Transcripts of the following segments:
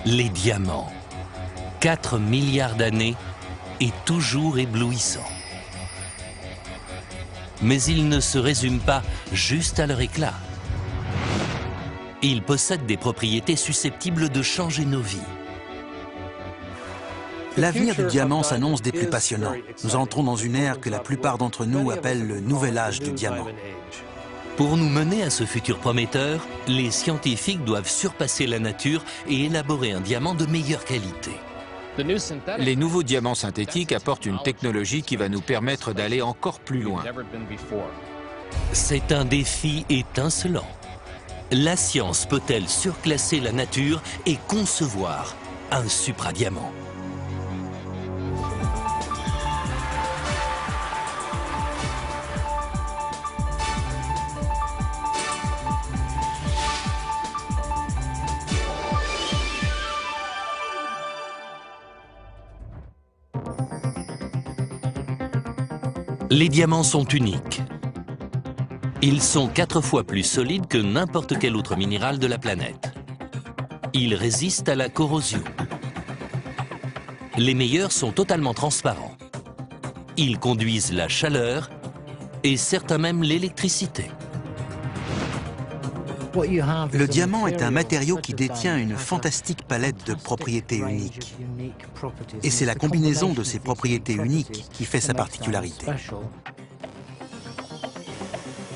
Les diamants. 4 milliards d'années et toujours éblouissants. Mais ils ne se résument pas juste à leur éclat. Ils possèdent des propriétés susceptibles de changer nos vies. L'avenir du diamant s'annonce des plus passionnants. Nous entrons dans une ère que la plupart d'entre nous appellent le nouvel âge du diamant. Pour nous mener à ce futur prometteur, les scientifiques doivent surpasser la nature et élaborer un diamant de meilleure qualité. Les nouveaux diamants synthétiques apportent une technologie qui va nous permettre d'aller encore plus loin. C'est un défi étincelant. La science peut-elle surclasser la nature et concevoir un supradiamant? Les diamants sont uniques. Ils sont 4 fois plus solides que n'importe quel autre minéral de la planète. Ils résistent à la corrosion. Les meilleurs sont totalement transparents. Ils conduisent la chaleur et certains même l'électricité. Le diamant est un matériau qui détient une fantastique palette de propriétés uniques. Et c'est la combinaison de ces propriétés uniques qui fait sa particularité.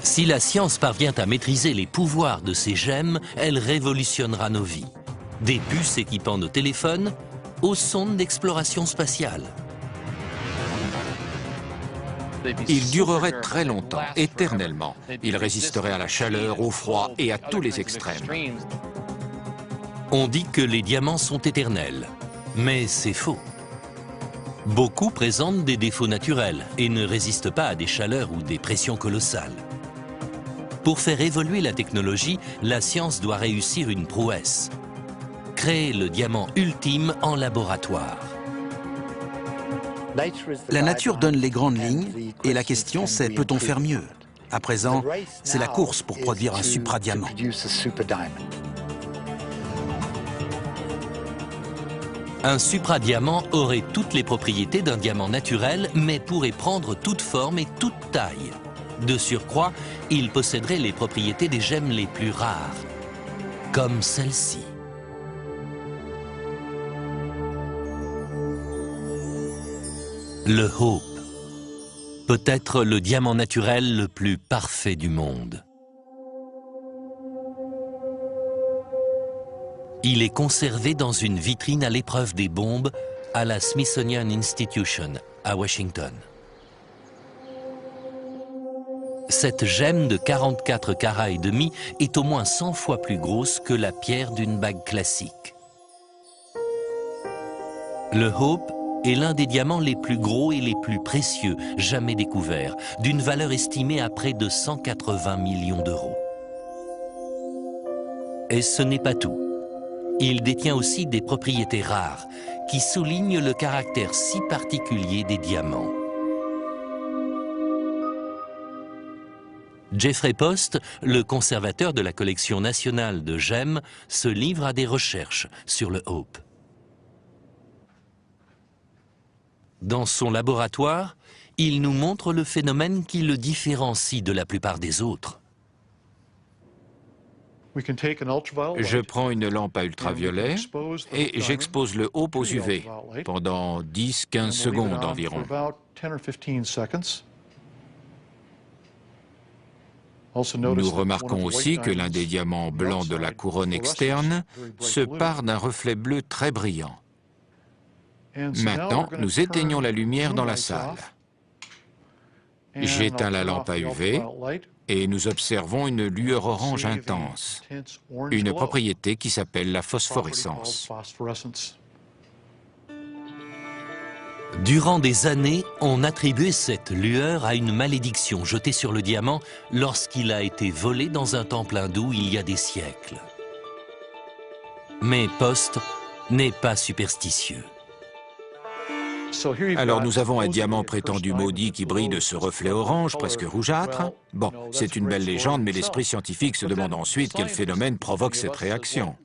Si la science parvient à maîtriser les pouvoirs de ces gemmes, elle révolutionnera nos vies. Des puces équipant nos téléphones aux sondes d'exploration spatiale. Ils dureraient très longtemps, éternellement. Ils résisteraient à la chaleur, au froid et à tous les extrêmes. On dit que les diamants sont éternels, mais c'est faux. Beaucoup présentent des défauts naturels et ne résistent pas à des chaleurs ou des pressions colossales. Pour faire évoluer la technologie, la science doit réussir une prouesse. Créer le diamant ultime en laboratoire. La nature donne les grandes lignes et la question c'est peut-on faire mieux? À présent, c'est la course pour produire un supradiamant. Un supradiamant aurait toutes les propriétés d'un diamant naturel, mais pourrait prendre toute forme et toute taille. De surcroît, il posséderait les propriétés des gemmes les plus rares, comme celle-ci. Le Hope, peut-être le diamant naturel le plus parfait du monde. Il est conservé dans une vitrine à l'épreuve des bombes à la Smithsonian Institution à Washington. Cette gemme de 44 carats et demi est au moins 100 fois plus grosse que la pierre d'une bague classique. Le Hope est l'un des diamants les plus gros et les plus précieux jamais découverts, d'une valeur estimée à près de 180 millions d'euros. Et ce n'est pas tout. Il détient aussi des propriétés rares qui soulignent le caractère si particulier des diamants. Jeffrey Post, le conservateur de la collection nationale de gemmes, se livre à des recherches sur le Hope. Dans son laboratoire, il nous montre le phénomène qui le différencie de la plupart des autres. Je prends une lampe à ultraviolet et j'expose le Hope aux UV pendant 10-15 secondes environ. Nous remarquons aussi que l'un des diamants blancs de la couronne externe se pare d'un reflet bleu très brillant. Maintenant, nous éteignons la lumière dans la salle. J'éteins la lampe à UV et nous observons une lueur orange intense, une propriété qui s'appelle la phosphorescence. Durant des années, on attribuait cette lueur à une malédiction jetée sur le diamant lorsqu'il a été volé dans un temple hindou il y a des siècles. Mais Post n'est pas superstitieux. Alors nous avons un diamant prétendu maudit qui brille de ce reflet orange, presque rougeâtre. Bon, c'est une belle légende, mais l'esprit scientifique se demande ensuite quel phénomène provoque cette réaction.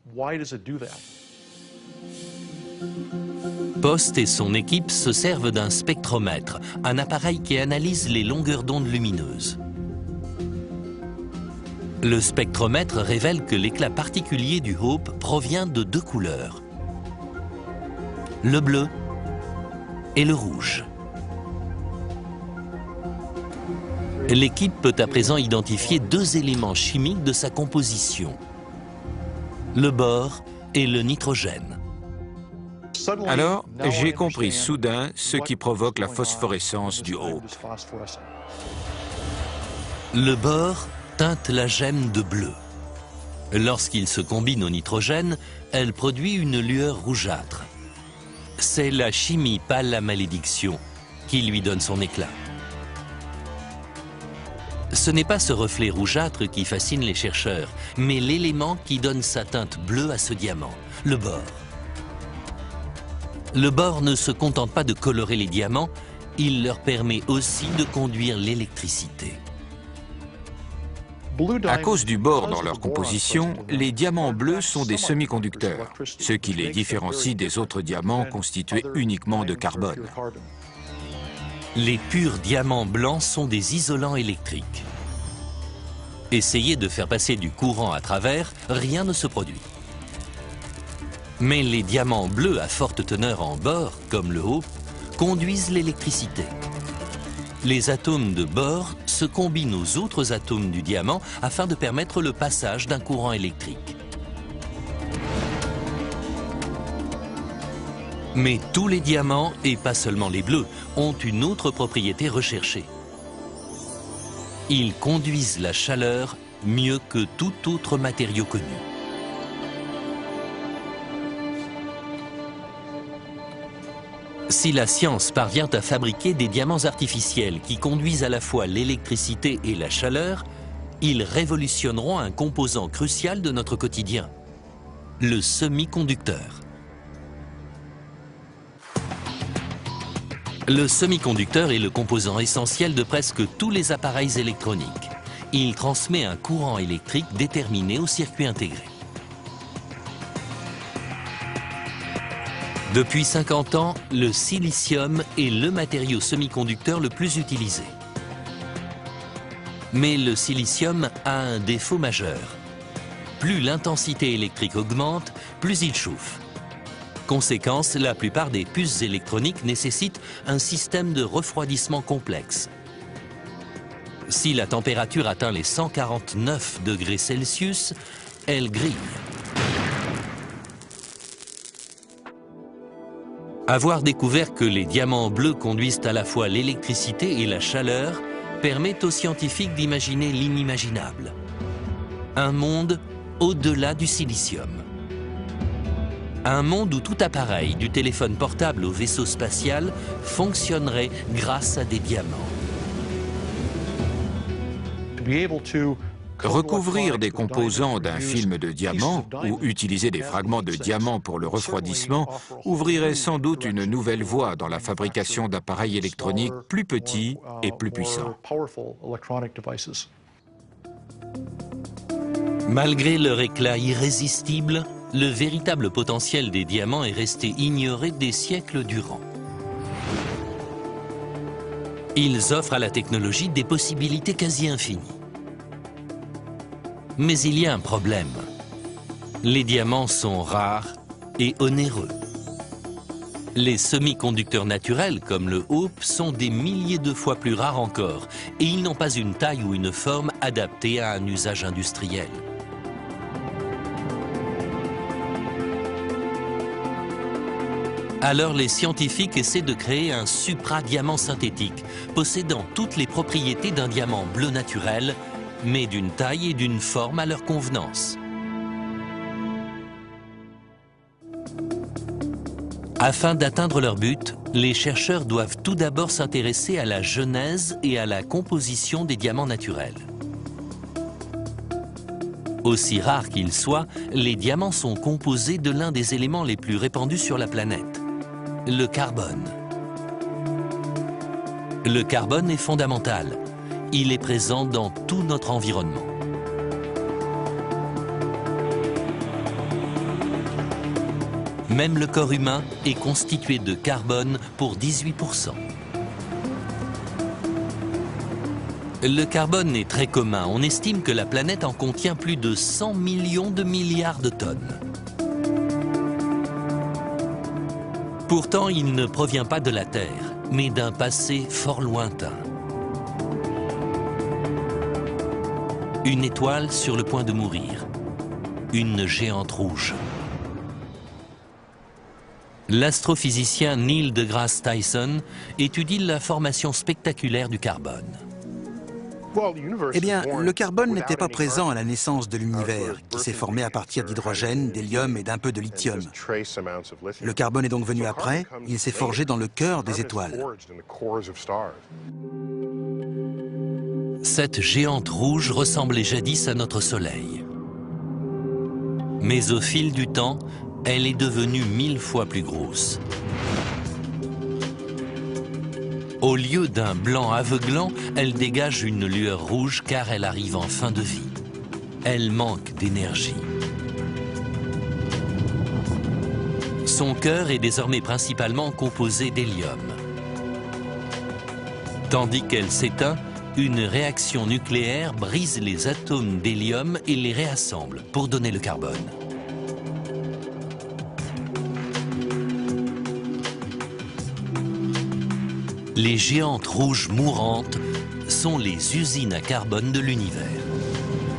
Post et son équipe se servent d'un spectromètre, un appareil qui analyse les longueurs d'onde lumineuses. Le spectromètre révèle que l'éclat particulier du Hope provient de deux couleurs, le bleu et le rouge. L'équipe peut à présent identifier deux éléments chimiques de sa composition, le bore et le nitrogène. Alors, j'ai compris soudain ce qui provoque la phosphorescence du Hope. Le bore teinte la gemme de bleu. Lorsqu'il se combine au nitrogène, elle produit une lueur rougeâtre. C'est la chimie, pas la malédiction, qui lui donne son éclat. Ce n'est pas ce reflet rougeâtre qui fascine les chercheurs, mais l'élément qui donne sa teinte bleue à ce diamant, le bore. Le bore ne se contente pas de colorer les diamants, il leur permet aussi de conduire l'électricité. À cause du bore dans leur composition, les diamants bleus sont des semi-conducteurs, ce qui les différencie des autres diamants constitués uniquement de carbone. Les purs diamants blancs sont des isolants électriques. Essayez de faire passer du courant à travers, rien ne se produit. Mais les diamants bleus à forte teneur en bore, comme le Hope, conduisent l'électricité. Les atomes de bore se combinent aux autres atomes du diamant afin de permettre le passage d'un courant électrique. Mais tous les diamants, et pas seulement les bleus, ont une autre propriété recherchée. Ils conduisent la chaleur mieux que tout autre matériau connu. Si la science parvient à fabriquer des diamants artificiels qui conduisent à la fois l'électricité et la chaleur, ils révolutionneront un composant crucial de notre quotidien, le semi-conducteur. Le semi-conducteur est le composant essentiel de presque tous les appareils électroniques. Il transmet un courant électrique déterminé au circuit intégré. Depuis 50 ans, le silicium est le matériau semi-conducteur le plus utilisé. Mais le silicium a un défaut majeur. Plus l'intensité électrique augmente, plus il chauffe. Conséquence, la plupart des puces électroniques nécessitent un système de refroidissement complexe. Si la température atteint les 149 degrés Celsius, elle grille. Avoir découvert que les diamants bleus conduisent à la fois l'électricité et la chaleur permet aux scientifiques d'imaginer l'inimaginable. Un monde au-delà du silicium. Un monde où tout appareil, du téléphone portable au vaisseau spatial, fonctionnerait grâce à des diamants. Recouvrir des composants d'un film de diamant ou utiliser des fragments de diamant pour le refroidissement ouvrirait sans doute une nouvelle voie dans la fabrication d'appareils électroniques plus petits et plus puissants. Malgré leur éclat irrésistible, le véritable potentiel des diamants est resté ignoré des siècles durant. Ils offrent à la technologie des possibilités quasi infinies. Mais il y a un problème. Les diamants sont rares et onéreux. Les semi-conducteurs naturels, comme le Hope, sont des milliers de fois plus rares encore, et ils n'ont pas une taille ou une forme adaptée à un usage industriel. Alors les scientifiques essaient de créer un supradiamant synthétique, possédant toutes les propriétés d'un diamant bleu naturel, mais d'une taille et d'une forme à leur convenance. Afin d'atteindre leur but, les chercheurs doivent tout d'abord s'intéresser à la genèse et à la composition des diamants naturels. Aussi rares qu'ils soient, les diamants sont composés de l'un des éléments les plus répandus sur la planète, le carbone. Le carbone est fondamental. Il est présent dans tout notre environnement. Même le corps humain est constitué de carbone pour 18%. Le carbone est très commun. On estime que la planète en contient plus de 100 millions de milliards de tonnes. Pourtant, il ne provient pas de la Terre, mais d'un passé fort lointain. Une étoile sur le point de mourir. Une géante rouge. L'astrophysicien Neil deGrasse Tyson étudie la formation spectaculaire du carbone. Eh bien, le carbone n'était pas présent à la naissance de l'univers, qui s'est formé à partir d'hydrogène, d'hélium et d'un peu de lithium. Le carbone est donc venu après, il s'est forgé dans le cœur des étoiles. Cette géante rouge ressemblait jadis à notre Soleil. Mais au fil du temps, elle est devenue 1000 fois plus grosse. Au lieu d'un blanc aveuglant, elle dégage une lueur rouge car elle arrive en fin de vie. Elle manque d'énergie. Son cœur est désormais principalement composé d'hélium. Tandis qu'elle s'éteint, une réaction nucléaire brise les atomes d'hélium et les réassemble pour donner le carbone. Les géantes rouges mourantes sont les usines à carbone de l'univers.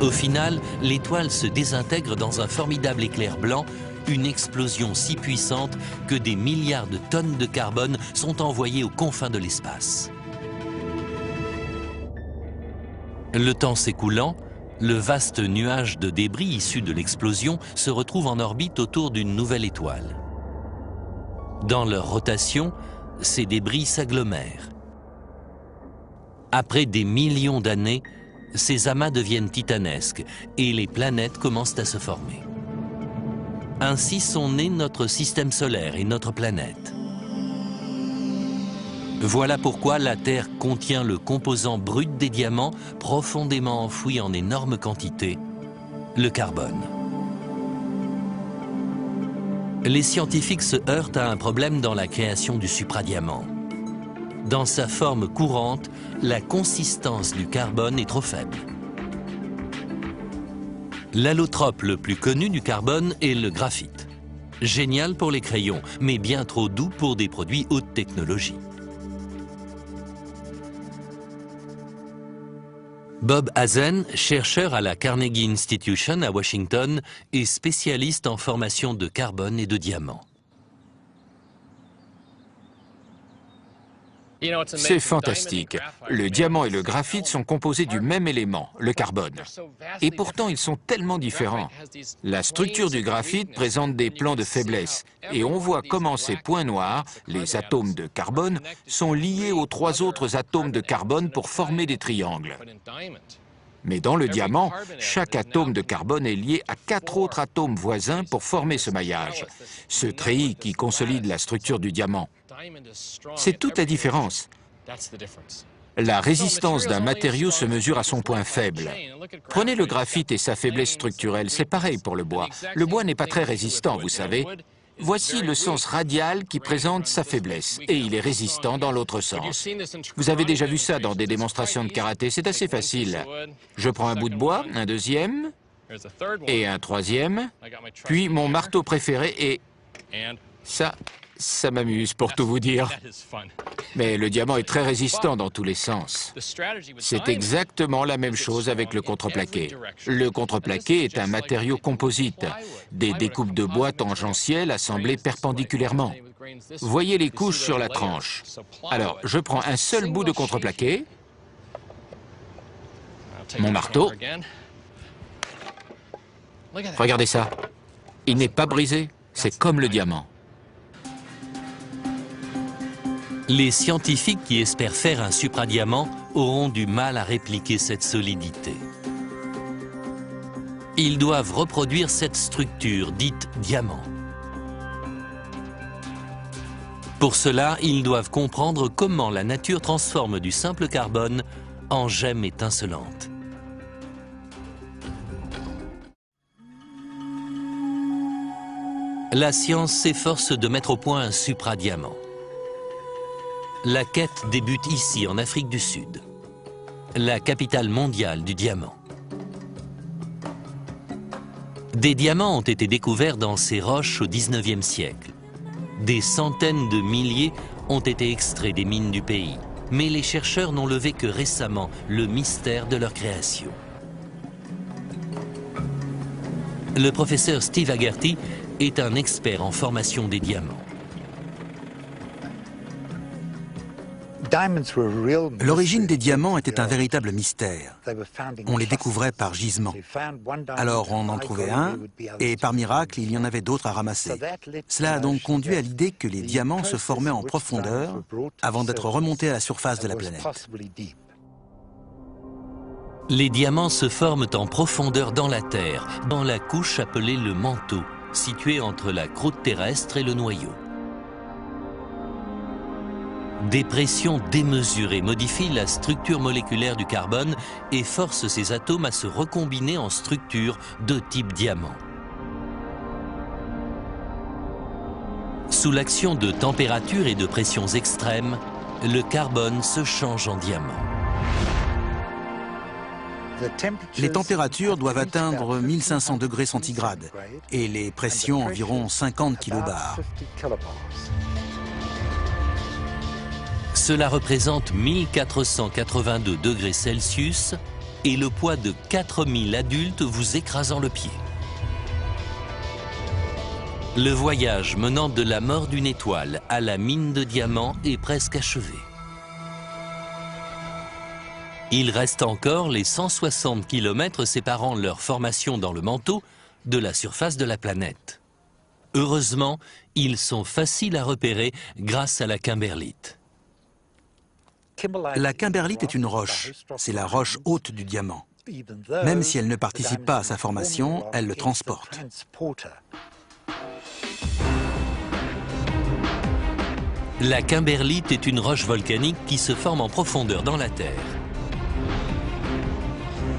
Au final, l'étoile se désintègre dans un formidable éclair blanc, une explosion si puissante que des milliards de tonnes de carbone sont envoyées aux confins de l'espace. Le temps s'écoulant, le vaste nuage de débris issu de l'explosion se retrouve en orbite autour d'une nouvelle étoile. Dans leur rotation, ces débris s'agglomèrent. Après des millions d'années, ces amas deviennent titanesques et les planètes commencent à se former. Ainsi sont nés notre système solaire et notre planète. Voilà pourquoi la Terre contient le composant brut des diamants profondément enfoui en énormes quantités, le carbone. Les scientifiques se heurtent à un problème dans la création du supradiamant. Dans sa forme courante, la consistance du carbone est trop faible. L'allotrope le plus connu du carbone est le graphite. Génial pour les crayons, mais bien trop doux pour des produits haute technologie. Bob Hazen, chercheur à la Carnegie Institution à Washington, est spécialiste en formation de carbone et de diamants. C'est fantastique. Le diamant et le graphite sont composés du même élément, le carbone. Et pourtant, ils sont tellement différents. La structure du graphite présente des plans de faiblesse. Et on voit comment ces points noirs, les atomes de carbone, sont liés aux 3 autres atomes de carbone pour former des triangles. Mais dans le diamant, chaque atome de carbone est lié à 4 autres atomes voisins pour former ce maillage, ce treillis qui consolide la structure du diamant. C'est toute la différence. La résistance d'un matériau se mesure à son point faible. Prenez le graphite et sa faiblesse structurelle, c'est pareil pour le bois. Le bois n'est pas très résistant, vous savez. Voici le sens radial qui présente sa faiblesse, et il est résistant dans l'autre sens. Vous avez déjà vu ça dans des démonstrations de karaté, c'est assez facile. Je prends un bout de bois, un deuxième, et un troisième, puis mon marteau préféré, et ça m'amuse pour tout vous dire. Mais le diamant est très résistant dans tous les sens. C'est exactement la même chose avec le contreplaqué. Le contreplaqué est un matériau composite, des découpes de bois tangentielles assemblées perpendiculairement. Voyez les couches sur la tranche. Alors, je prends un seul bout de contreplaqué, mon marteau. Regardez ça. Il n'est pas brisé. C'est comme le diamant. Les scientifiques qui espèrent faire un supradiamant auront du mal à répliquer cette solidité. Ils doivent reproduire cette structure dite diamant. Pour cela, ils doivent comprendre comment la nature transforme du simple carbone en gemme étincelante. La science s'efforce de mettre au point un supradiamant. La quête débute ici, en Afrique du Sud, la capitale mondiale du diamant. Des diamants ont été découverts dans ces roches au XIXe siècle. Des centaines de milliers ont été extraits des mines du pays, mais les chercheurs n'ont levé que récemment le mystère de leur création. Le professeur Steve Haggerty est un expert en formation des diamants. L'origine des diamants était un véritable mystère. On les découvrait par gisement. Alors on en trouvait un, et par miracle, il y en avait d'autres à ramasser. Cela a donc conduit à l'idée que les diamants se formaient en profondeur avant d'être remontés à la surface de la planète. Les diamants se forment en profondeur dans la Terre, dans la couche appelée le manteau, située entre la croûte terrestre et le noyau. Des pressions démesurées modifient la structure moléculaire du carbone et forcent ces atomes à se recombiner en structures de type diamant. Sous l'action de températures et de pressions extrêmes, le carbone se change en diamant. Les températures doivent atteindre 1500 degrés centigrades et les pressions environ 50 kilobars. Cela représente 1482 degrés Celsius et le poids de 4000 adultes vous écrasant le pied. Le voyage menant de la mort d'une étoile à la mine de diamants est presque achevé. Il reste encore les 160 km séparant leur formation dans le manteau de la surface de la planète. Heureusement, ils sont faciles à repérer grâce à la kimberlite. La kimberlite est une roche, c'est la roche haute du diamant. Même si elle ne participe pas à sa formation, elle le transporte. La kimberlite est une roche volcanique qui se forme en profondeur dans la Terre.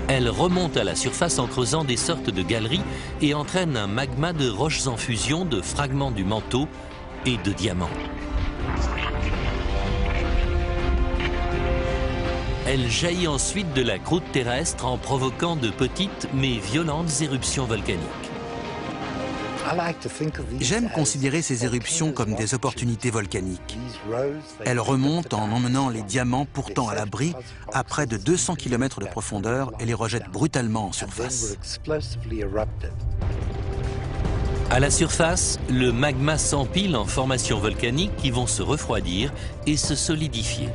Elle remonte à la surface en creusant des sortes de galeries et entraîne un magma de roches en fusion de fragments du manteau et de diamants. Elle jaillit ensuite de la croûte terrestre en provoquant de petites mais violentes éruptions volcaniques. J'aime considérer ces éruptions comme des opportunités volcaniques. Elles remontent en emmenant les diamants pourtant à l'abri à près de 200 km de profondeur et les rejettent brutalement en surface. À la surface, le magma s'empile en formations volcaniques qui vont se refroidir et se solidifier.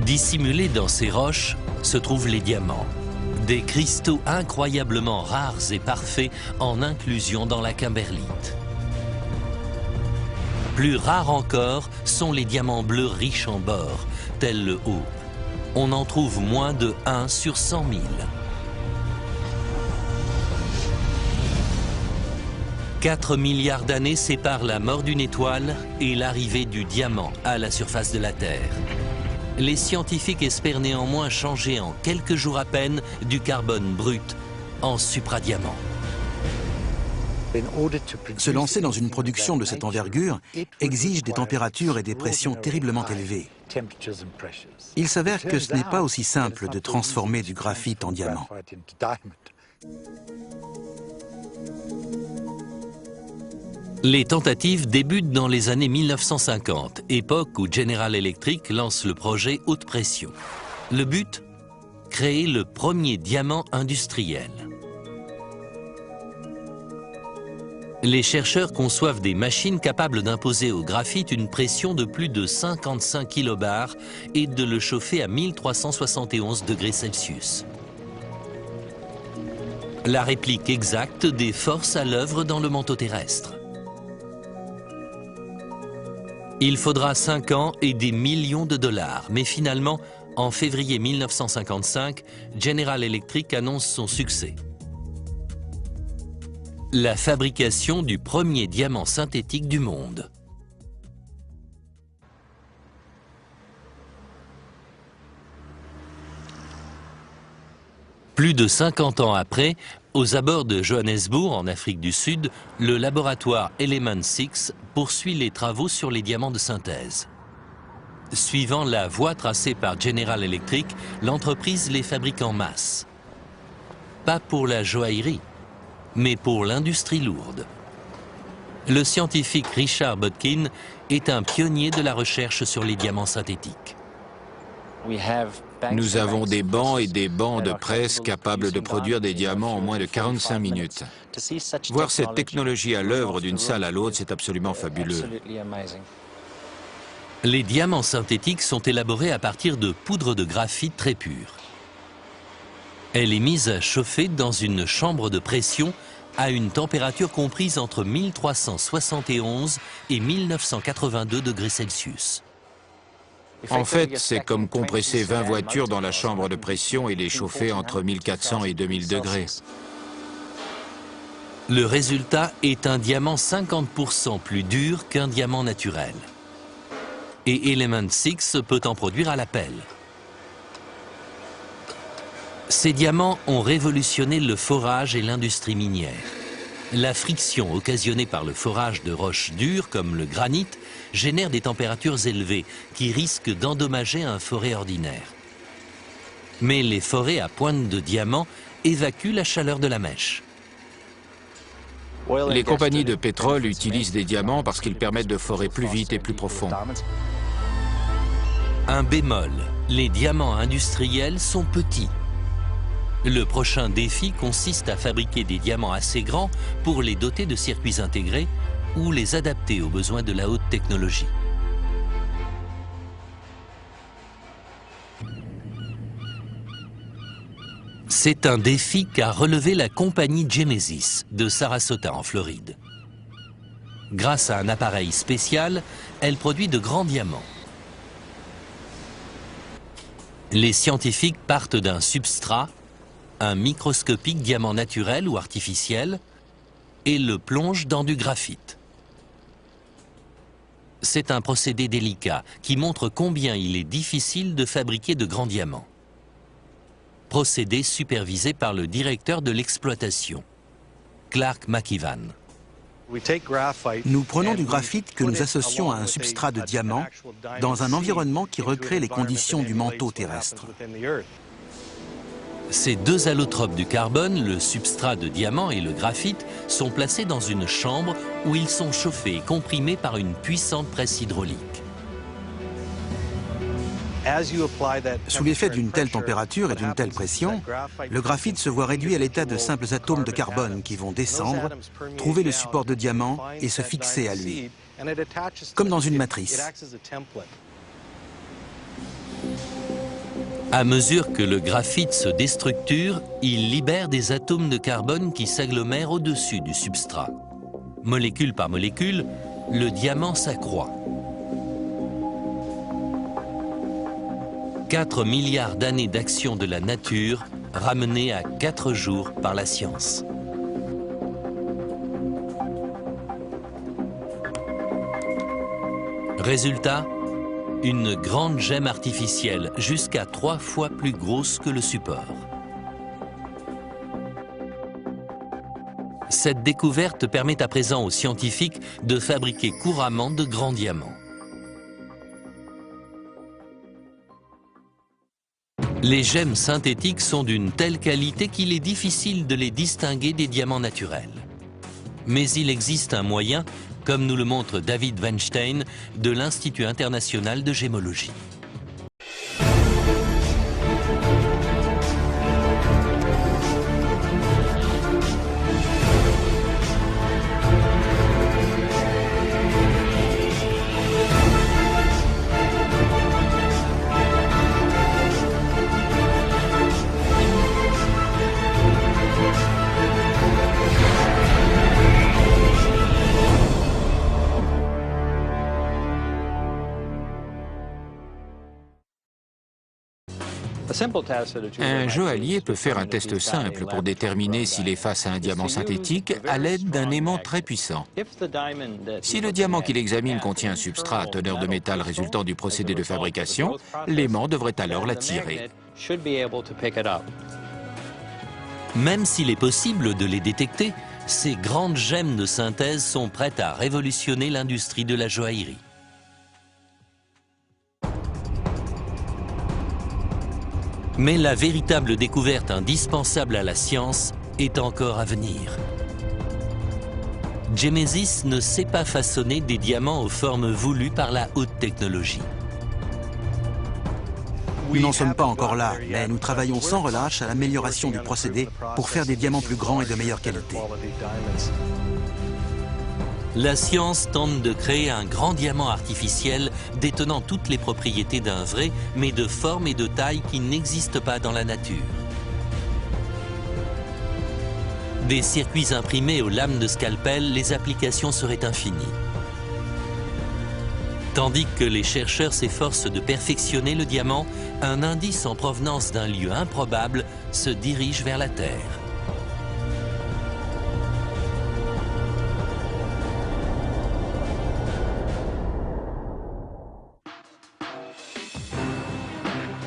Dissimulés dans ces roches se trouvent les diamants, des cristaux incroyablement rares et parfaits en inclusion dans la kimberlite. Plus rares encore sont les diamants bleus riches en bore, tels le Hope. On en trouve moins de 1 sur 100 000. 4 milliards d'années séparent la mort d'une étoile et l'arrivée du diamant à la surface de la Terre. Les scientifiques espèrent néanmoins changer en quelques jours à peine du carbone brut en supradiamant. Se lancer dans une production de cette envergure exige des températures et des pressions terriblement élevées. Il s'avère que ce n'est pas aussi simple de transformer du graphite en diamant. Les tentatives débutent dans les années 1950, époque où General Electric lance le projet haute pression. Le but ? Créer le premier diamant industriel. Les chercheurs conçoivent des machines capables d'imposer au graphite une pression de plus de 55 kilobars et de le chauffer à 1371 degrés Celsius. La réplique exacte des forces à l'œuvre dans le manteau terrestre. Il faudra 5 ans et des millions de dollars, mais finalement, en février 1955, General Electric annonce son succès. La fabrication du premier diamant synthétique du monde. Plus de 50 ans après, aux abords de Johannesburg, en Afrique du Sud, le laboratoire Element 6 poursuit les travaux sur les diamants de synthèse. Suivant la voie tracée par General Electric, l'entreprise les fabrique en masse. Pas pour la joaillerie, mais pour l'industrie lourde. Le scientifique Richard Botkin est un pionnier de la recherche sur les diamants synthétiques. Nous avons des bancs et des bancs de presse capables de produire des diamants en moins de 45 minutes. Voir cette technologie à l'œuvre d'une salle à l'autre, c'est absolument fabuleux. Les diamants synthétiques sont élaborés à partir de poudre de graphite très pure. Elle est mise à chauffer dans une chambre de pression à une température comprise entre 1371 et 1982 degrés Celsius. En fait, c'est comme compresser 20 voitures dans la chambre de pression et les chauffer entre 1400 et 2000 degrés. Le résultat est un diamant 50% plus dur qu'un diamant naturel. Et Element 6 peut en produire à la pelle. Ces diamants ont révolutionné le forage et l'industrie minière. La friction occasionnée par le forage de roches dures comme le granit génère des températures élevées qui risquent d'endommager un forêt ordinaire. Mais les forêts à pointe de diamant évacuent la chaleur de la mèche. Les compagnies de pétrole utilisent des diamants parce qu'ils permettent de forer plus vite et plus profond. Un bémol, les diamants industriels sont petits. Le prochain défi consiste à fabriquer des diamants assez grands pour les doter de circuits intégrés ou les adapter aux besoins de la haute technologie. C'est un défi qu'a relevé la compagnie Genesis de Sarasota en Floride. Grâce à un appareil spécial, elle produit de grands diamants. Les scientifiques partent d'un substrat, un microscopique diamant naturel ou artificiel, et le plongent dans du graphite. C'est un procédé délicat qui montre combien il est difficile de fabriquer de grands diamants. Procédé supervisé par le directeur de l'exploitation, Clark McEvan. Nous prenons du graphite que nous associons à un substrat de diamant dans un environnement qui recrée les conditions du manteau terrestre. Ces deux allotropes du carbone, le substrat de diamant et le graphite, sont placés dans une chambre où ils sont chauffés et comprimés par une puissante presse hydraulique. Sous l'effet d'une telle température et d'une telle pression, le graphite se voit réduit à l'état de simples atomes de carbone qui vont descendre, trouver le support de diamant et se fixer à lui, comme dans une matrice. À mesure que le graphite se déstructure, il libère des atomes de carbone qui s'agglomèrent au-dessus du substrat. Molécule par molécule, le diamant s'accroît. 4 milliards d'années d'action de la nature ramenées à 4 jours par la science. Résultat, une grande gemme artificielle jusqu'à 3 fois plus grosse que le support. Cette découverte permet à présent aux scientifiques de fabriquer couramment de grands diamants. Les gemmes synthétiques sont d'une telle qualité qu'il est difficile de les distinguer des diamants naturels. Mais il existe un moyen, comme nous le montre David Weinstein de l'Institut international de gémologie. Un joaillier peut faire un test simple pour déterminer s'il est face à un diamant synthétique à l'aide d'un aimant très puissant. Si le diamant qu'il examine contient un substrat à teneur de métal résultant du procédé de fabrication, l'aimant devrait alors l'attirer. Même s'il est possible de les détecter, ces grandes gemmes de synthèse sont prêtes à révolutionner l'industrie de la joaillerie. Mais la véritable découverte indispensable à la science est encore à venir. Gemesis ne sait pas façonner des diamants aux formes voulues par la haute technologie. Nous n'en sommes pas encore là, mais nous travaillons sans relâche à l'amélioration du procédé pour faire des diamants plus grands et de meilleure qualité. La science tente de créer un grand diamant artificiel détenant toutes les propriétés d'un vrai, mais de forme et de taille qui n'existent pas dans la nature. Des circuits imprimés aux lames de scalpel, les applications seraient infinies. Tandis que les chercheurs s'efforcent de perfectionner le diamant, un indice en provenance d'un lieu improbable se dirige vers la Terre.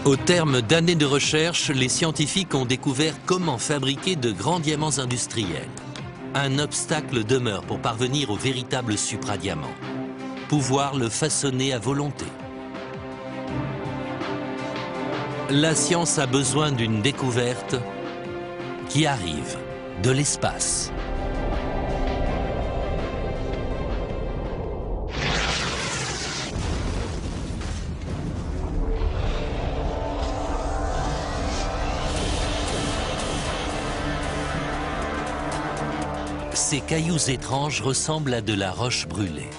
Au terme d'années de recherche, les scientifiques ont découvert comment fabriquer de grands diamants industriels. Un obstacle demeure pour parvenir au véritable supradiamant. Pouvoir le façonner à volonté. La science a besoin d'une découverte qui arrive de l'espace. Ces cailloux étranges ressemblent à de la roche brûlée.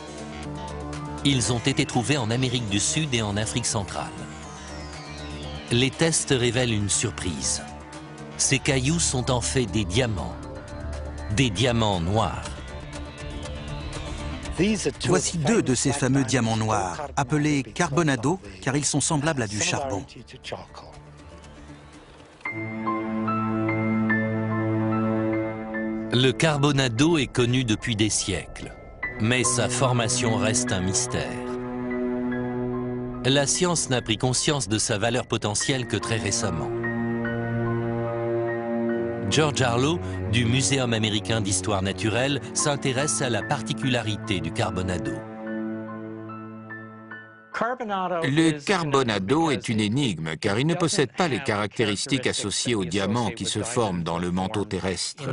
Ils ont été trouvés en Amérique du Sud et en Afrique centrale. Les tests révèlent une surprise. Ces cailloux sont en fait des diamants noirs. Voici deux de ces fameux diamants noirs, appelés carbonado, car ils sont semblables à du charbon. Le carbonado est connu depuis des siècles. Mais sa formation reste un mystère. La science n'a pris conscience de sa valeur potentielle que très récemment. George Harlow, du Muséum américain d'histoire naturelle, s'intéresse à la particularité du carbonado. Le carbonado est une énigme car il ne possède pas les caractéristiques associées aux diamants qui se forment dans le manteau terrestre.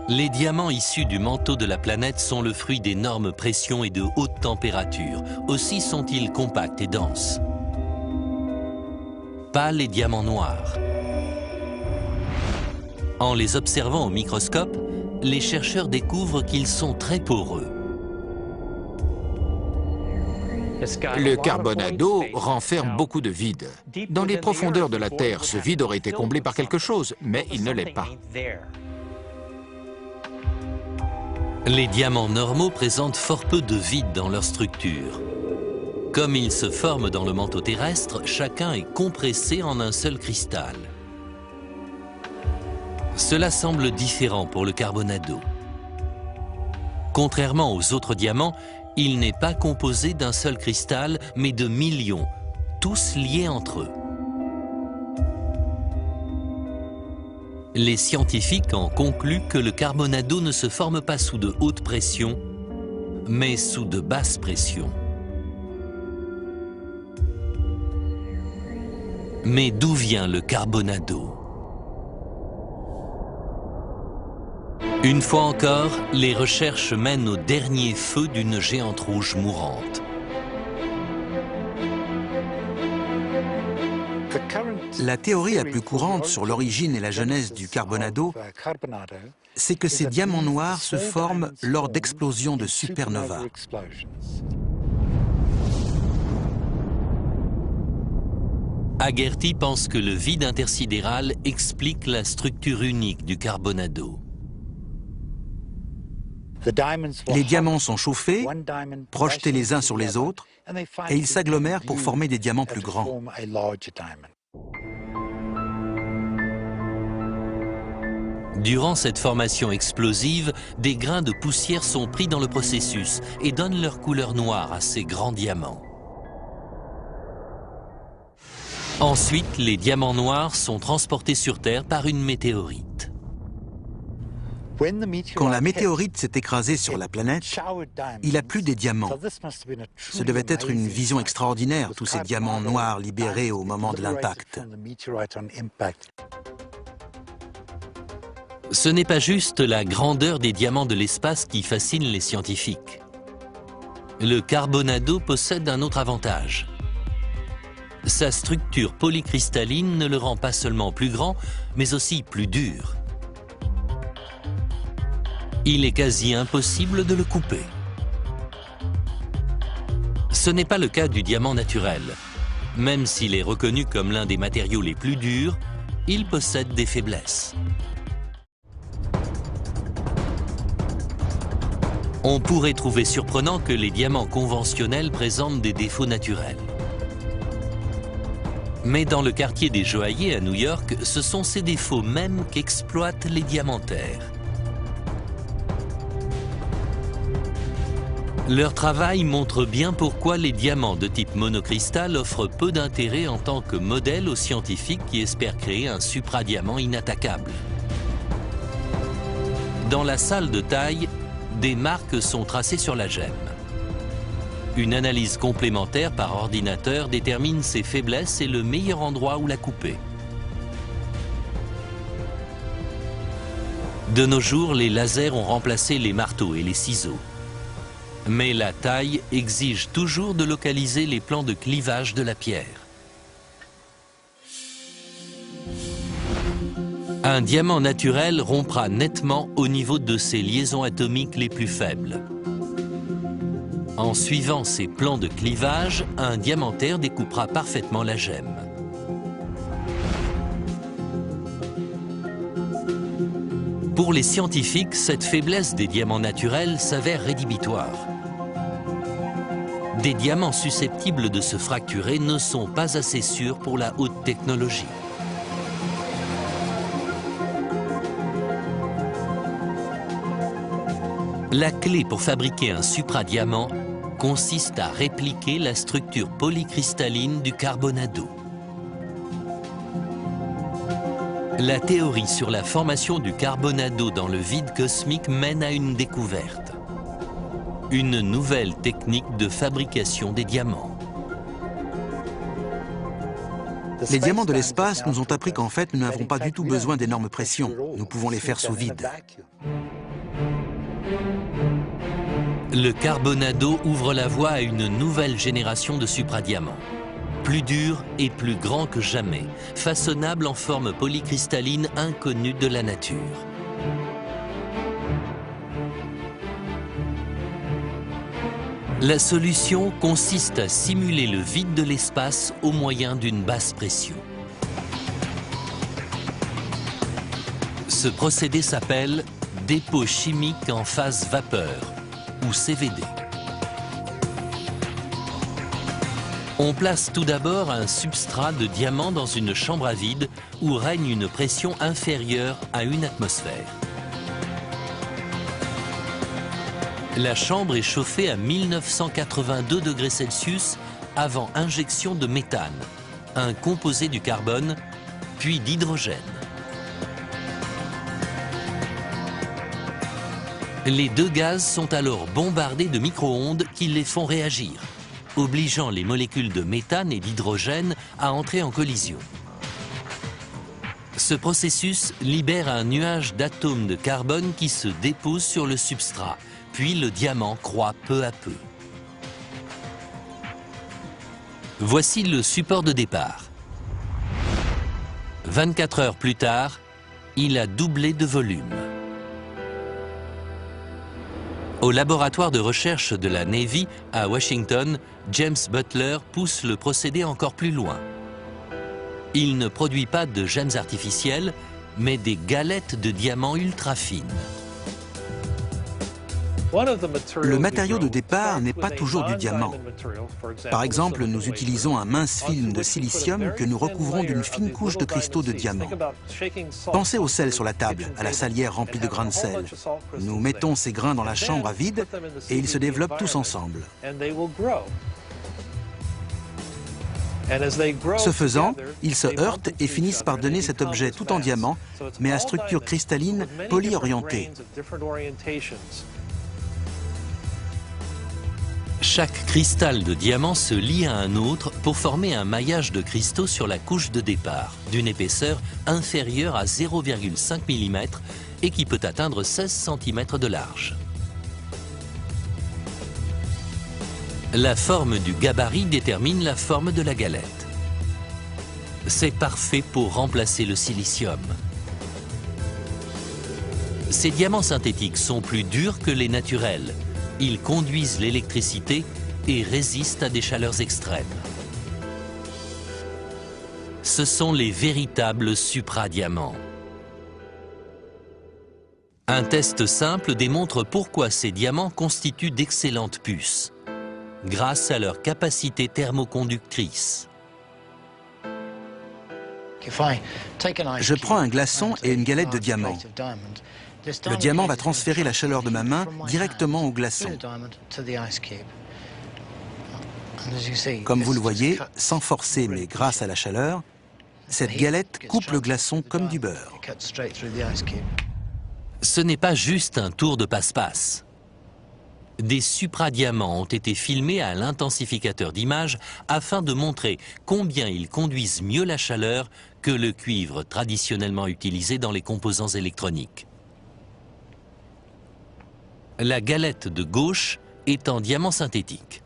Les diamants issus du manteau de la planète sont le fruit d'énormes pressions et de hautes températures. Aussi sont-ils compacts et denses. Pas les diamants noirs. En les observant au microscope, les chercheurs découvrent qu'ils sont très poreux. Le carbonado renferme beaucoup de vide. Dans les profondeurs de la Terre, ce vide aurait été comblé par quelque chose, mais il ne l'est pas. Les diamants normaux présentent fort peu de vide dans leur structure. Comme ils se forment dans le manteau terrestre, chacun est compressé en un seul cristal. Cela semble différent pour le carbonado. Contrairement aux autres diamants, il n'est pas composé d'un seul cristal, mais de millions, tous liés entre eux. Les scientifiques en concluent que le carbonado ne se forme pas sous de hautes pressions, mais sous de basses pressions. Mais d'où vient le carbonado? Une fois encore, les recherches mènent au dernier feu d'une géante rouge mourante. La théorie la plus courante sur l'origine et la genèse du carbonado, c'est que ces diamants noirs se forment lors d'explosions de supernovas. Haggerty pense que le vide intersidéral explique la structure unique du carbonado. Les diamants sont chauffés, projetés les uns sur les autres, et ils s'agglomèrent pour former des diamants plus grands. Durant cette formation explosive, des grains de poussière sont pris dans le processus et donnent leur couleur noire à ces grands diamants. Ensuite, les diamants noirs sont transportés sur Terre par une météorite. Quand la météorite s'est écrasée sur la planète, il a plu des diamants. Ce devait être une vision extraordinaire, tous ces diamants noirs libérés au moment de l'impact. Ce n'est pas juste la grandeur des diamants de l'espace qui fascine les scientifiques. Le Carbonado possède un autre avantage. Sa structure polycristalline ne le rend pas seulement plus grand, mais aussi plus dur. Il est quasi impossible de le couper. Ce n'est pas le cas du diamant naturel. Même s'il est reconnu comme l'un des matériaux les plus durs, il possède des faiblesses. On pourrait trouver surprenant que les diamants conventionnels présentent des défauts naturels. Mais dans le quartier des joailliers à New York, ce sont ces défauts mêmes qu'exploitent les diamantaires. Leur travail montre bien pourquoi les diamants de type monocristal offrent peu d'intérêt en tant que modèle aux scientifiques qui espèrent créer un supradiamant inattaquable. Dans la salle de taille, des marques sont tracées sur la gemme. Une analyse complémentaire par ordinateur détermine ses faiblesses et le meilleur endroit où la couper. De nos jours, les lasers ont remplacé les marteaux et les ciseaux. Mais la taille exige toujours de localiser les plans de clivage de la pierre. Un diamant naturel rompra nettement au niveau de ses liaisons atomiques les plus faibles. En suivant ces plans de clivage, un diamantaire découpera parfaitement la gemme. Pour les scientifiques, cette faiblesse des diamants naturels s'avère rédhibitoire. Des diamants susceptibles de se fracturer ne sont pas assez sûrs pour la haute technologie. La clé pour fabriquer un supradiamant consiste à répliquer la structure polycristalline du Carbonado. La théorie sur la formation du Carbonado dans le vide cosmique mène à une découverte. Une nouvelle technique de fabrication des diamants. Les diamants de l'espace nous ont appris qu'en fait, nous n'avons pas du tout besoin d'énormes pressions. Nous pouvons les faire sous vide. Le Carbonado ouvre la voie à une nouvelle génération de supradiamants. Plus dur et plus grand que jamais, façonnable en forme polycristalline inconnue de la nature. La solution consiste à simuler le vide de l'espace au moyen d'une basse pression. Ce procédé s'appelle dépôt chimique en phase vapeur, ou CVD. On place tout d'abord un substrat de diamant dans une chambre à vide où règne une pression inférieure à 1 atmosphère. La chambre est chauffée à 1982 degrés Celsius avant injection de méthane, un composé du carbone, puis d'hydrogène. Les deux gaz sont alors bombardés de micro-ondes qui les font réagir, obligeant les molécules de méthane et d'hydrogène à entrer en collision. Ce processus libère un nuage d'atomes de carbone qui se déposent sur le substrat, puis le diamant croît peu à peu. Voici le support de départ. 24 heures plus tard, il a doublé de volume. Au laboratoire de recherche de la Navy à Washington, James Butler pousse le procédé encore plus loin. Il ne produit pas de gemmes artificielles, mais des galettes de diamants ultra fines. Le matériau de départ n'est pas toujours du diamant. Par exemple, nous utilisons un mince film de silicium que nous recouvrons d'une fine couche de cristaux de diamant. Pensez au sel sur la table, à la salière remplie de grains de sel. Nous mettons ces grains dans la chambre à vide et ils se développent tous ensemble. Ce faisant, ils se heurtent et finissent par donner cet objet tout en diamant, mais à structure cristalline polyorientée. Chaque cristal de diamant se lie à un autre pour former un maillage de cristaux sur la couche de départ, d'une épaisseur inférieure à 0,5 mm et qui peut atteindre 16 cm de large. La forme du gabarit détermine la forme de la galette. C'est parfait pour remplacer le silicium. Ces diamants synthétiques sont plus durs que les naturels. Ils conduisent l'électricité et résistent à des chaleurs extrêmes. Ce sont les véritables supradiamants. Un test simple démontre pourquoi ces diamants constituent d'excellentes puces, grâce à leur capacité thermoconductrice. Je prends un glaçon et une galette de diamant. Le diamant va transférer la chaleur de ma main directement au glaçon. Comme vous le voyez, sans forcer mais grâce à la chaleur, cette galette coupe le glaçon comme du beurre. Ce n'est pas juste un tour de passe-passe. Des supradiamants ont été filmés à l'intensificateur d'image afin de montrer combien ils conduisent mieux la chaleur que le cuivre traditionnellement utilisé dans les composants électroniques. La galette de gauche est en diamant synthétique,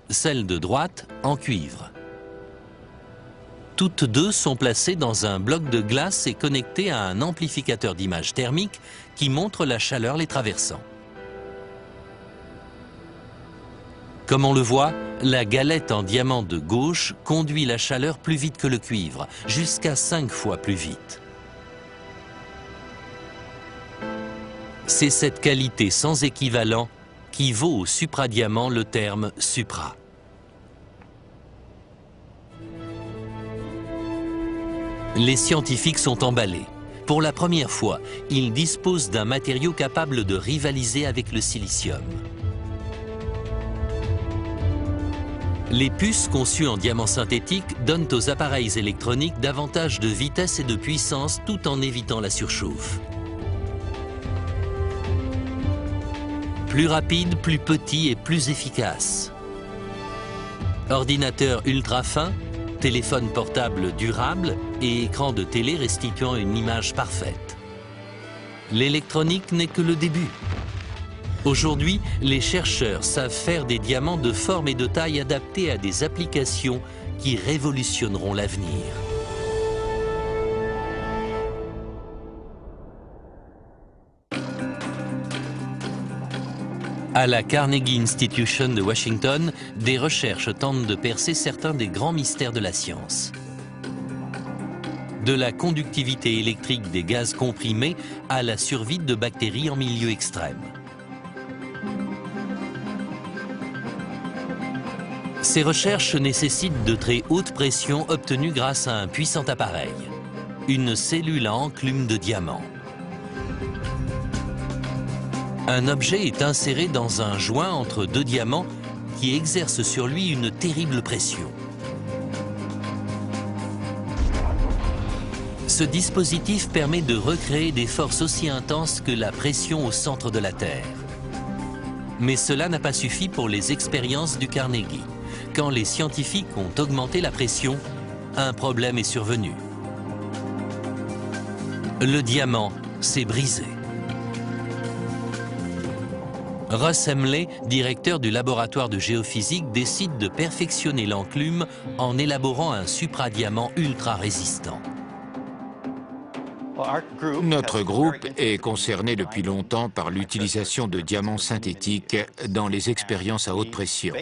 celle de droite en cuivre. Toutes deux sont placées dans un bloc de glace et connectées à un amplificateur d'image thermique qui montre la chaleur les traversant. Comme on le voit, la galette en diamant de gauche conduit la chaleur plus vite que le cuivre, jusqu'à 5 fois plus vite. C'est cette qualité sans équivalent qui vaut au supradiamant le terme supra. Les scientifiques sont emballés. Pour la première fois, ils disposent d'un matériau capable de rivaliser avec le silicium. Les puces conçues en diamant synthétique donnent aux appareils électroniques davantage de vitesse et de puissance tout en évitant la surchauffe. Plus rapide, plus petit et plus efficace. Ordinateur ultra fin, téléphone portable durable et écran de télé restituant une image parfaite. L'électronique n'est que le début. Aujourd'hui, les chercheurs savent faire des diamants de forme et de taille adaptés à des applications qui révolutionneront l'avenir. À la Carnegie Institution de Washington, des recherches tentent de percer certains des grands mystères de la science. De la conductivité électrique des gaz comprimés à la survie de bactéries en milieu extrême. Ces recherches nécessitent de très hautes pressions obtenues grâce à un puissant appareil, une cellule à enclume de diamant. Un objet est inséré dans un joint entre deux diamants qui exerce sur lui une terrible pression. Ce dispositif permet de recréer des forces aussi intenses que la pression au centre de la Terre. Mais cela n'a pas suffi pour les expériences du Carnegie. Quand les scientifiques ont augmenté la pression, un problème est survenu. Le diamant s'est brisé. Russ Hemley, directeur du laboratoire de géophysique, décide de perfectionner l'enclume en élaborant un supradiamant ultra résistant. Notre groupe est concerné depuis longtemps par l'utilisation de diamants synthétiques dans les expériences à haute pression.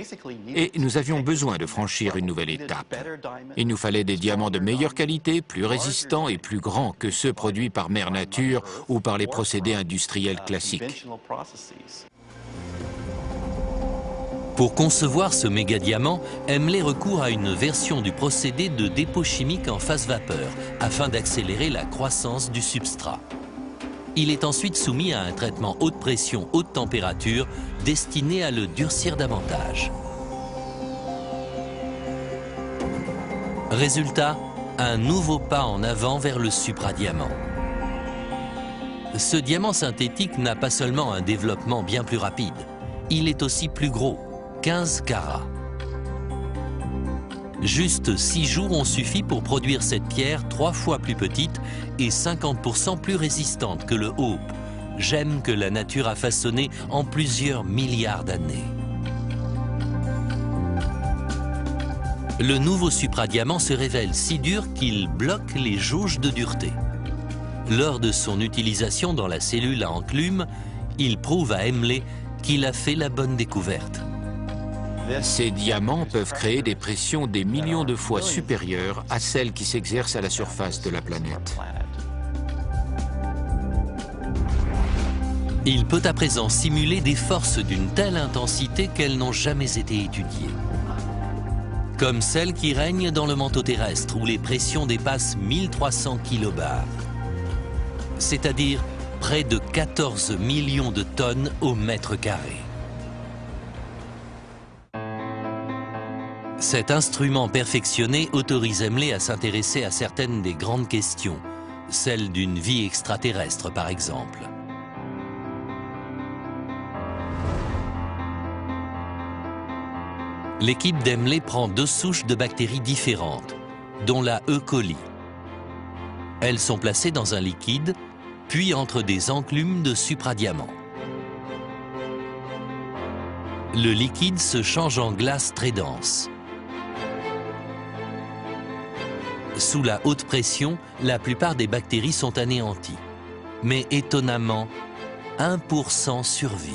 Et nous avions besoin de franchir une nouvelle étape. Il nous fallait des diamants de meilleure qualité, plus résistants et plus grands que ceux produits par Mère Nature ou par les procédés industriels classiques. Pour concevoir ce méga-diamant, Hemley recourt à une version du procédé de dépôt chimique en phase vapeur afin d'accélérer la croissance du substrat. Il est ensuite soumis à un traitement haute pression, haute température destiné à le durcir davantage. Résultat, un nouveau pas en avant vers le supradiamant. Ce diamant synthétique n'a pas seulement un développement bien plus rapide, il est aussi plus gros, 15 carats. Juste 6 jours ont suffi pour produire cette pierre 3 fois plus petite et 50% plus résistante que le hope, gemme que la nature a façonné en plusieurs milliards d'années. Le nouveau supradiamant se révèle si dur qu'il bloque les jauges de dureté. Lors de son utilisation dans la cellule à enclume, il prouve à Hemley qu'il a fait la bonne découverte. Ces diamants peuvent créer des pressions des millions de fois supérieures à celles qui s'exercent à la surface de la planète. Il peut à présent simuler des forces d'une telle intensité qu'elles n'ont jamais été étudiées. Comme celles qui règnent dans le manteau terrestre où les pressions dépassent 1300 kilobars, c'est-à-dire près de 14 millions de tonnes au mètre carré. Cet instrument perfectionné autorise Hemley à s'intéresser à certaines des grandes questions, celle d'une vie extraterrestre par exemple. L'équipe d'Hemley prend 2 souches de bactéries différentes, dont la E. coli. Elles sont placées dans un liquide, puis entre des enclumes de supradiamant. Le liquide se change en glace très dense. Sous la haute pression, la plupart des bactéries sont anéanties. Mais étonnamment, 1% survit.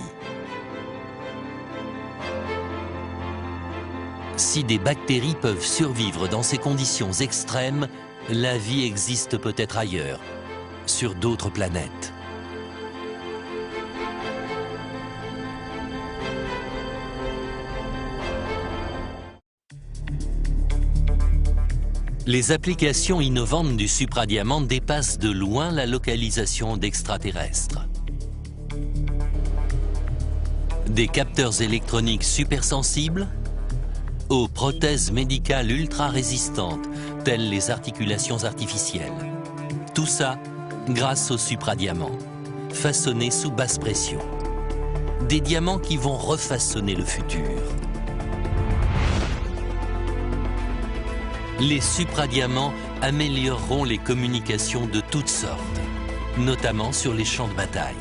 Si des bactéries peuvent survivre dans ces conditions extrêmes, la vie existe peut-être ailleurs, sur d'autres planètes. Les applications innovantes du supradiamant dépassent de loin la localisation d'extraterrestres. Des capteurs électroniques supersensibles aux prothèses médicales ultra résistantes, telles les articulations artificielles. Tout ça grâce au supradiamant, façonné sous basse pression. Des diamants qui vont refaçonner le futur. Les supradiamants amélioreront les communications de toutes sortes, notamment sur les champs de bataille.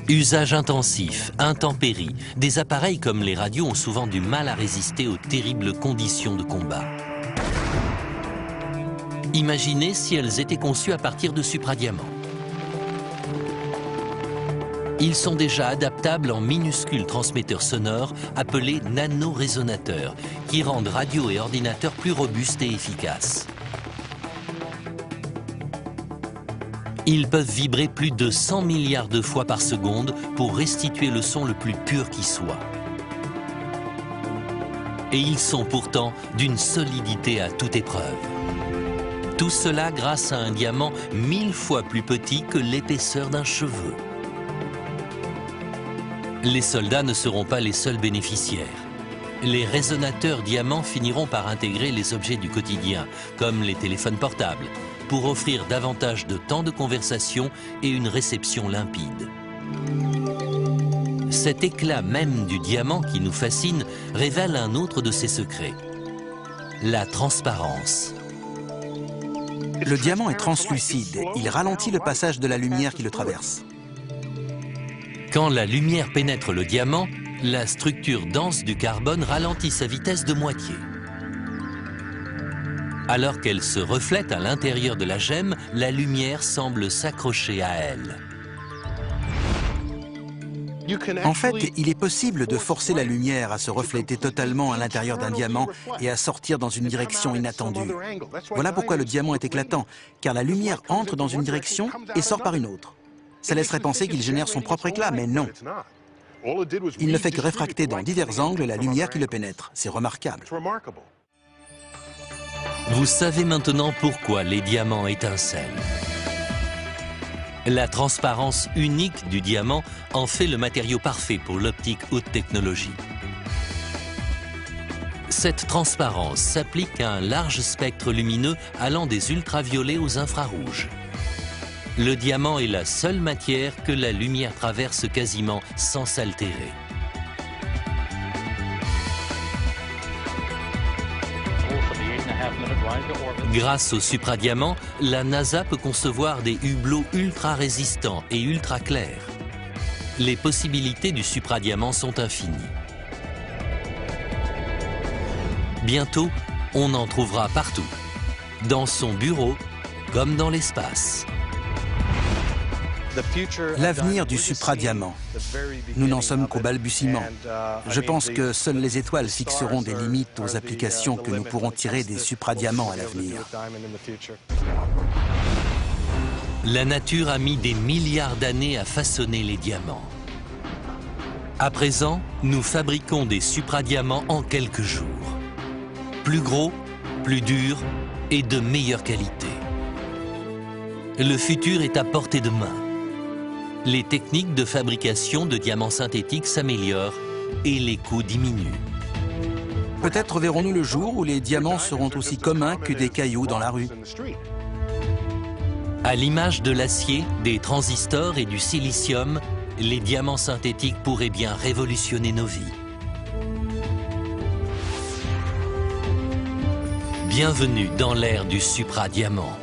Usage intensif, intempéries, des appareils comme les radios ont souvent du mal à résister aux terribles conditions de combat. Imaginez si elles étaient conçues à partir de supradiamants. Ils sont déjà adaptables en minuscules transmetteurs sonores appelés nanorésonateurs, qui rendent radio et ordinateurs plus robustes et efficaces. Ils peuvent vibrer plus de 100 milliards de fois par seconde pour restituer le son le plus pur qui soit. Et ils sont pourtant d'une solidité à toute épreuve. Tout cela grâce à un diamant 1000 fois plus petit que l'épaisseur d'un cheveu. Les soldats ne seront pas les seuls bénéficiaires. Les résonateurs diamants finiront par intégrer les objets du quotidien, comme les téléphones portables, pour offrir davantage de temps de conversation et une réception limpide. Cet éclat même du diamant qui nous fascine révèle un autre de ses secrets, la transparence. Le diamant est translucide, il ralentit le passage de la lumière qui le traverse. Quand la lumière pénètre le diamant, la structure dense du carbone ralentit sa vitesse de moitié. Alors qu'elle se reflète à l'intérieur de la gemme, la lumière semble s'accrocher à elle. En fait, il est possible de forcer la lumière à se refléter totalement à l'intérieur d'un diamant et à sortir dans une direction inattendue. Voilà pourquoi le diamant est éclatant, car la lumière entre dans une direction et sort par une autre. Ça laisserait penser qu'il génère son propre éclat, mais non. Il ne fait que réfracter dans divers angles la lumière qui le pénètre. C'est remarquable. Vous savez maintenant pourquoi les diamants étincellent. La transparence unique du diamant en fait le matériau parfait pour l'optique haute technologie. Cette transparence s'applique à un large spectre lumineux allant des ultraviolets aux infrarouges. Le diamant est la seule matière que la lumière traverse quasiment sans s'altérer. Grâce au supradiamant, la NASA peut concevoir des hublots ultra résistants et ultra clairs. Les possibilités du supradiamant sont infinies. Bientôt, on en trouvera partout, dans son bureau comme dans l'espace. L'avenir du supradiamant. Nous n'en sommes qu'au balbutiement. Je pense que seules les étoiles fixeront des limites aux applications que nous pourrons tirer des supradiamants à l'avenir. La nature a mis des milliards d'années à façonner les diamants. À présent, nous fabriquons des supradiamants en quelques jours. Plus gros, plus durs et de meilleure qualité. Le futur est à portée de main. Les techniques de fabrication de diamants synthétiques s'améliorent et les coûts diminuent. Peut-être verrons-nous le jour où les diamants seront aussi communs que des cailloux dans la rue. À l'image de l'acier, des transistors et du silicium, les diamants synthétiques pourraient bien révolutionner nos vies. Bienvenue dans l'ère du supradiamant.